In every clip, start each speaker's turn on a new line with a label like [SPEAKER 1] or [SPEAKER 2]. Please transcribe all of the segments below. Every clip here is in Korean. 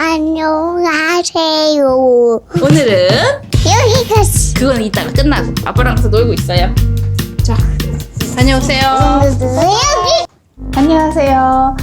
[SPEAKER 1] 안녕하세요.
[SPEAKER 2] 오늘은
[SPEAKER 1] 여기가
[SPEAKER 2] 그건 이따가 끝나고 아빠랑 가서 놀고 있어요. 자, 다녀오세요.
[SPEAKER 1] 여기.
[SPEAKER 2] 안녕하세요.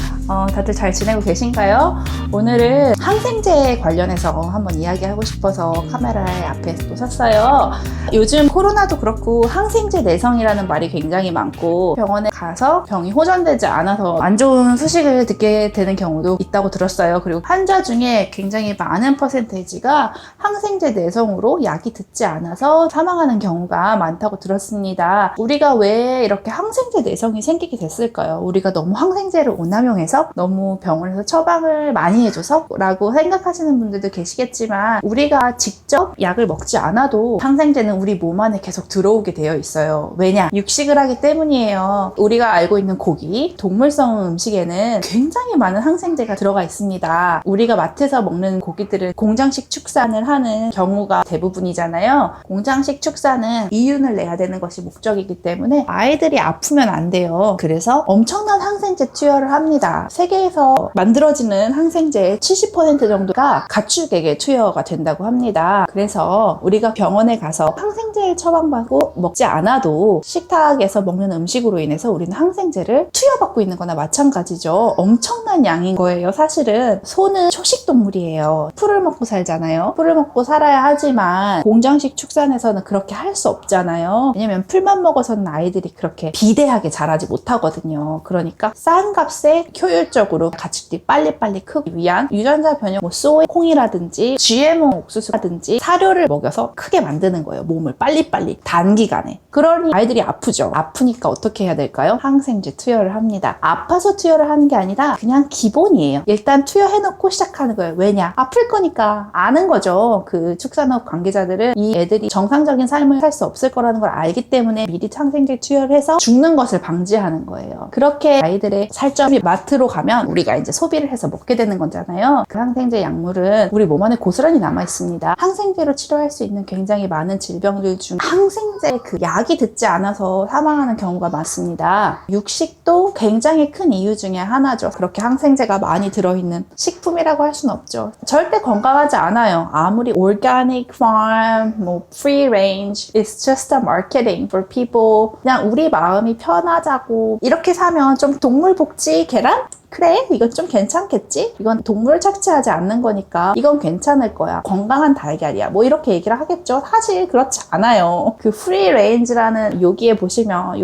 [SPEAKER 2] 다들 잘 지내고 계신가요? 오늘은 항생제 관련해서 한번 이야기하고 싶어서 카메라의 앞에 또 섰어요. 요즘 코로나도 그렇고 항생제 내성이라는 말이 굉장히 많고 병원에 가서 병이 호전되지 않아서 안 좋은 소식을 듣게 되는 경우도 있다고 들었어요. 그리고 환자 중에 굉장히 많은 퍼센테이지가 항생제 내성으로 약이 듣지 않아서 사망하는 경우가 많다고 들었습니다. 우리가 왜 이렇게 항생제 내성이 생기게 됐을까요? 우리가 너무 항생제를 오남용해서 너무 병원에서 처방을 많이 해줘서 라고 생각하시는 분들도 계시겠지만 우리가 직접 약을 먹지 않아도 항생제는 우리 몸 안에 계속 들어오게 되어 있어요. 왜냐? 육식을 하기 때문이에요. 우리가 알고 있는 고기, 동물성 음식에는 굉장히 많은 항생제가 들어가 있습니다. 우리가 마트에서 먹는 고기들은 공장식 축산을 하는 경우가 대부분이잖아요. 공장식 축산은 이윤을 내야 되는 것이 목적이기 때문에 아이들이 아프면 안 돼요. 그래서 엄청난 항생제 투여를 합니다. 세계에서 만들어지는 항생제의 70% 정도가 가축에게 투여가 된다고 합니다. 그래서 우리가 병원에 가서 항생제를 처방받고 먹지 않아도 식탁에서 먹는 음식으로 인해서 우리는 항생제를 투여받고 있는 거나 마찬가지죠. 엄청난 양인 거예요. 사실은 소는 초식동물이에요. 풀을 먹고 살잖아요. 풀을 먹고 살아야 하지만 공장식 축산에서는 그렇게 할 수 없잖아요. 왜냐면 풀만 먹어서는 아이들이 그렇게 비대하게 자라지 못하거든요. 그러니까 싼 값에 효율적으로 가축들이 빨리빨리 크기 위한 유전자 변형, 소의 콩이라든지 GMO 옥수수라든지 사료를 먹여서 크게 만드는 거예요. 몸을 빨리빨리 단기간에. 그러니 아이들이 아프죠. 아프니까 어떻게 해야 될까요? 항생제 투여를 합니다. 아파서 투여를 하는 게 아니라 그냥 기본이에요. 일단 투여해놓고 시작하는 거예요. 왜냐? 아플 거니까 아는 거죠. 그 축산업 관계자들은 이 애들이 정상적인 삶을 살 수 없을 거라는 걸 알기 때문에 미리 항생제 투여를 해서 죽는 것을 방지하는 거예요. 그렇게 아이들의 살점이 마트로 가면 우리가 이제 소비를 해서 먹게 되는 거잖아요. 그 항생제 약물은 우리 몸 안에 고스란히 남아 있습니다. 항생제로 치료할 수 있는 굉장히 많은 질병들 중 항생제 그 약이 듣지 않아서 사망하는 경우가 많습니다. 육식도 굉장히 큰 이유 중에 하나죠. 그렇게 항생제가 많이 들어있는 식품이라고 할 수는 없죠. 절대 건강하지 않아요. 아무리 organic farm, 뭐 free range, it's just a marketing for people. 그냥 우리 마음이 편하자고 이렇게 사면 좀 동물 복지 계란? 그래, 이건 좀 괜찮겠지? 이건 동물을 착취하지 않는 거니까 이건 괜찮을 거야. 건강한 달걀이야. 뭐 이렇게 얘기를 하겠죠. 사실 그렇지 않아요. 그 프리 레인지라는 여기에 보시면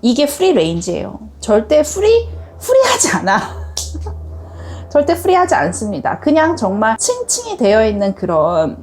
[SPEAKER 2] 이게 프리 레인지예요. 절대 프리하지 않아. 절대 프리하지 않습니다. 그냥 정말 층층이 되어 있는 그런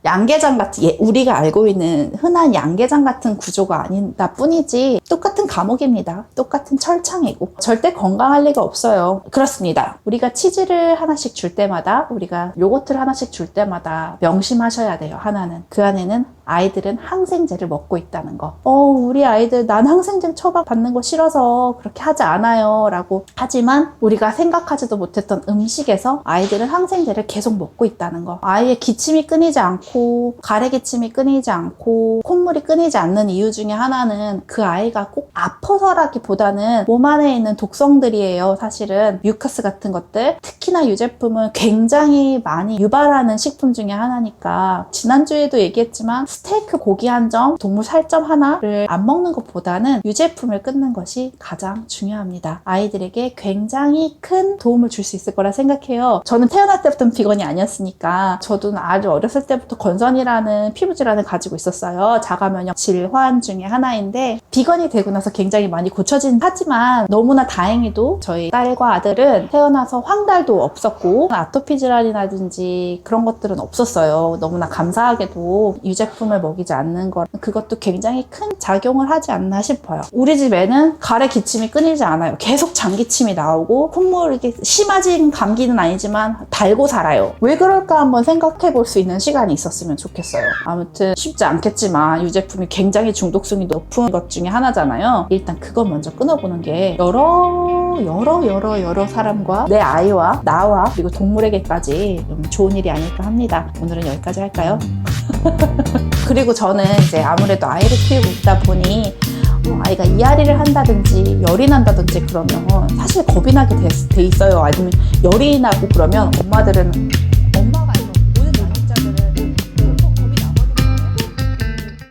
[SPEAKER 2] 양계장 같은, 우리가 알고 있는 흔한 양계장 같은 구조가 아니다 뿐이지 똑같은 감옥입니다. 똑같은 철창이고 절대 건강할 리가 없어요. 그렇습니다. 우리가 치즈를 하나씩 줄 때마다, 우리가 요거트를 하나씩 줄 때마다 명심하셔야 돼요. 하나는 그 안에는 아이들은 항생제를 먹고 있다는 거. 우리 아이들 난 항생제 처방 받는 거 싫어서 그렇게 하지 않아요 라고 하지만 우리가 생각하지도 못했던 음식에서 아이들은 항생제를 계속 먹고 있다는 거. 아이의 기침이 끊이지 않고 가래 기침이 끊이지 않고 콧물이 끊이지 않는 이유 중에 하나는 그 아이가 꼭 아파서라기보다는 몸 안에 있는 독성들이에요. 사실은 뮤커스 같은 것들, 특히나 유제품은 굉장히 많이 유발하는 식품 중에 하나니까 지난주에도 얘기했지만 스테이크 고기 한 점, 동물 살점 하나를 안 먹는 것보다는 유제품을 끊는 것이 가장 중요합니다. 아이들에게 굉장히 큰 도움을 줄 수 있을 거라 생각해요. 저는 태어날 때부터는 비건이 아니었으니까 저도 아주 어렸을 때부터 건선이라는 피부질환을 가지고 있었어요. 자가면역 질환 중에 하나인데 비건이 되고 나서 굉장히 많이 고쳐진 하지만 너무나 다행히도 저희 딸과 아들은 태어나서 황달도 없었고 아토피 질환이라든지 그런 것들은 없었어요. 너무나 감사하게도 유제품을 먹이지 않는 것, 그것도 굉장히 큰 작용을 하지 않나 싶어요. 우리 집에는 가래 기침이 끊이지 않아요. 계속 장기침이 나오고 콧물, 이렇게 심하진 감기는 아니지만 달고 살아요. 왜 그럴까 한번 생각해 볼 수 있는 시간이 있었으면 좋겠어요. 아무튼 쉽지 않겠지만 유제품이 굉장히 중독성이 높은 것 중에 하나잖아요. 일단 그거 먼저 끊어보는 게 여러 사람과 내 아이와 나와 그리고 동물에게까지 좀 좋은 일이 아닐까 합니다. 오늘은 여기까지 할까요? 그리고 저는 이제 아무래도 아이를 키우고 있다 보니 아이가 이앓이를 한다든지 열이 난다든지 그러면 사실 겁이 나게 돼 있어요. 아니면 열이 나고 그러면 엄마들은